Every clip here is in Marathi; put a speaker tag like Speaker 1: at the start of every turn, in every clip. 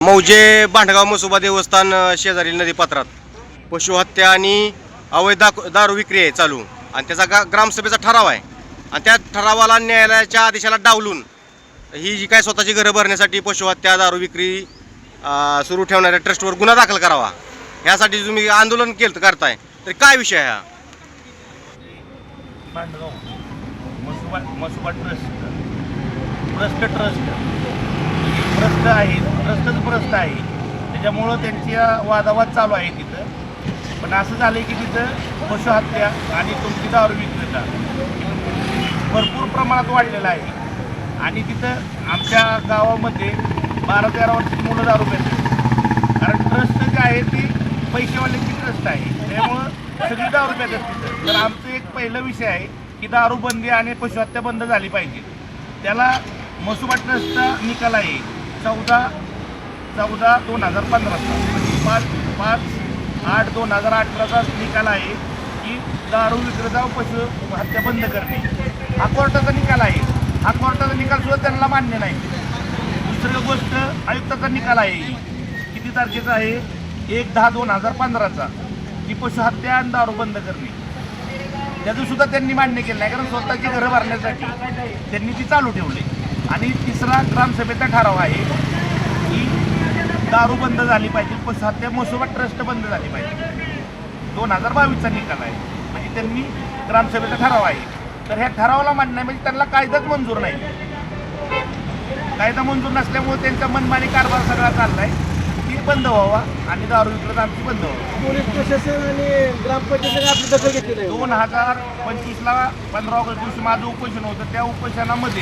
Speaker 1: मौजे भांडगाव मसोबा देवस्थान शेजारील नदीपात्रात पशुहत्या आणि अवैध दारू विक्री आहे चालू आणि त्याचा ग्रामसभेचा ठराव आहे आणि त्या ठरावाला न्यायालयाच्या आदेशाला डावलून ही जी काय स्वतःची घरं भरण्यासाठी पशुहत्या दारू विक्री सुरू ठेवणाऱ्या ट्रस्टवर गुन्हा दाखल करावा ह्यासाठी तुम्ही आंदोलन केलं करताय तर काय विषय आहे हा?
Speaker 2: भांडगाव मसोबा ट्रस्ट आहे, ट्रस्ट आहे. त्याच्यामुळं त्यांच्या वादावाद चालू आहे तिथं. पण असं झालं की तिथं पशुहत्या आणि तुमची दारू विक्रेता भरपूर प्रमाणात वाढलेला आहे आणि तिथं आमच्या गावामध्ये 12-13 वर्षाची मुलं दारू पितात. कारण ट्रस्ट जे आहे ती पैसेवाल्यांची ट्रस्ट आहे, त्यामुळं सगळी दारू पितात तिथं. तर आमचं एक पहिला विषय आहे की दारू बंदी आणि पशुहत्या बंद झाली पाहिजे. त्याला मसोबा ट्रस्टचा निकाल आहे 14/2015 5/8/2018चा निकाल आहे की दारू विक्रेता पशु हत्या बंद करणे हा कोर्टाचा निकाल आहे. हा कोर्टाचा निकाल सुद्धा त्यांना मान्य नाही. दुसरी गोष्ट आयुक्ताचा निकाल आहे किती तारखेचा आहे 1/10/2015चा की पशुहत्या आणि दारू बंद करणे त्याचं सुद्धा त्यांनी मान्य केलं नाही. कारण स्वतःची घरं भरण्यासाठी त्यांनी ती चालू ठेवली. आणि तिसरा ग्रामसभेचा ठराव आहे की दारू बंद झाली पाहिजे, पशुहत्या मसोबा ट्रस्ट बंद झाली पाहिजे. 2022चा निकाल आहे म्हणजे त्यांनी ग्रामसभेचा ठराव आहे. तर ह्या ठरावाला मान्य नाही म्हणजे त्यांना कायदाच मंजूर नाही. कायदा मंजूर नसल्यामुळे त्यांचा मनमानी कारभार सगळा चाललाय की बंद व्हावा आणि दारू विक्रेता आमची बंद व्हावा.
Speaker 3: पोलीस प्रशासन आणि ग्रामपंचायतीने आपली दखल घेतली.
Speaker 2: 2025ला 15 ऑगस्ट दिवशी माझं उपोषण होतं. त्या उपोषणामध्ये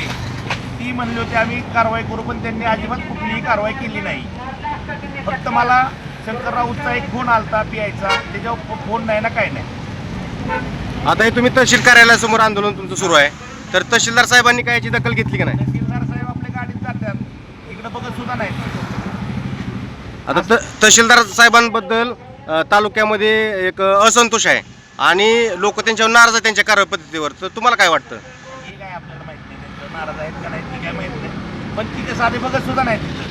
Speaker 2: ती म्हणली होती आम्ही कारवाई करू, पण त्यांनी अजिबात कुठलीही कारवाई केली नाही. फक्त मला शंकर राऊतचा एक फोन आलता PIचा, त्याच्यावर फोन नाही ना काही नाही.
Speaker 1: आता हे तुम्ही तहसील कार्यालयासमोर आंदोलन तुमचं सुरू आहे तर तहसीलदार साहेबांनी काय याची दखल घेतली की नाही?
Speaker 2: तहसीलदार साहेब आपल्या गाडीत जातात, इकडे बघत सुद्धा नाही.
Speaker 1: आता तहसीलदार साहेबांबद्दल तालुक्यामध्ये एक असंतोष आहे आणि लोक त्यांच्यावर नाराज आहेत त्यांच्या कार्यपद्धतीवर. तर तुम्हाला काय वाटतं?
Speaker 2: हे काय आपल्याला माहित नाही त्यांचं नाराज आहेत का नाही ती काय माहित नाही, पण तिथे साधे बघत सुद्धा नाही तिथं.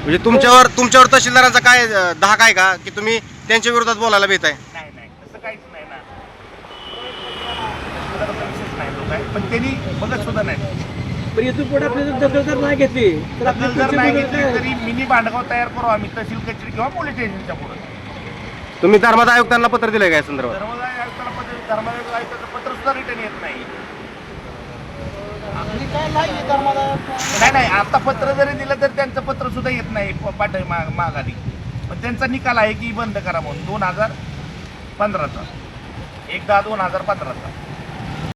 Speaker 1: म्हणजे तुमच्यावर तहसीलदारांचा काय धाक आहे का की तुम्ही त्यांच्या विरोधात बोलायला भेट आहे?
Speaker 2: नाही नाही तसं काहीच नाही ना, विशेष नाही लोक आहे, पण त्यांनी बघत सुद्धा नाही.
Speaker 3: पण इथून पुढे आपली जर दखल जर नाही घेतली तर आपली
Speaker 2: दखल जर नाही
Speaker 3: पुढची
Speaker 2: घेतली
Speaker 3: भूमिका
Speaker 2: तरी मिनी भांडगाव तयार करू आम्ही तहसील कचेरी किंवा पोलीस स्टेशनच्या पुढे.
Speaker 1: तुम्ही धर्मादाय आयुक्तांना पत्र दिलंय का या संदर्भात?
Speaker 2: धर्मदाय आयुक्ताला धर्मदाय आयुक्ताचं पत्र सुद्धा रिटर्न येत नाही. नाही नाही आता पत्र जरी दिलं तर त्यांचं पत्र सुद्धा येत नाही माघारी. पण त्यांचा निकाल आहे की बंद करा म्हणून 2015चा 1/10/2015चा.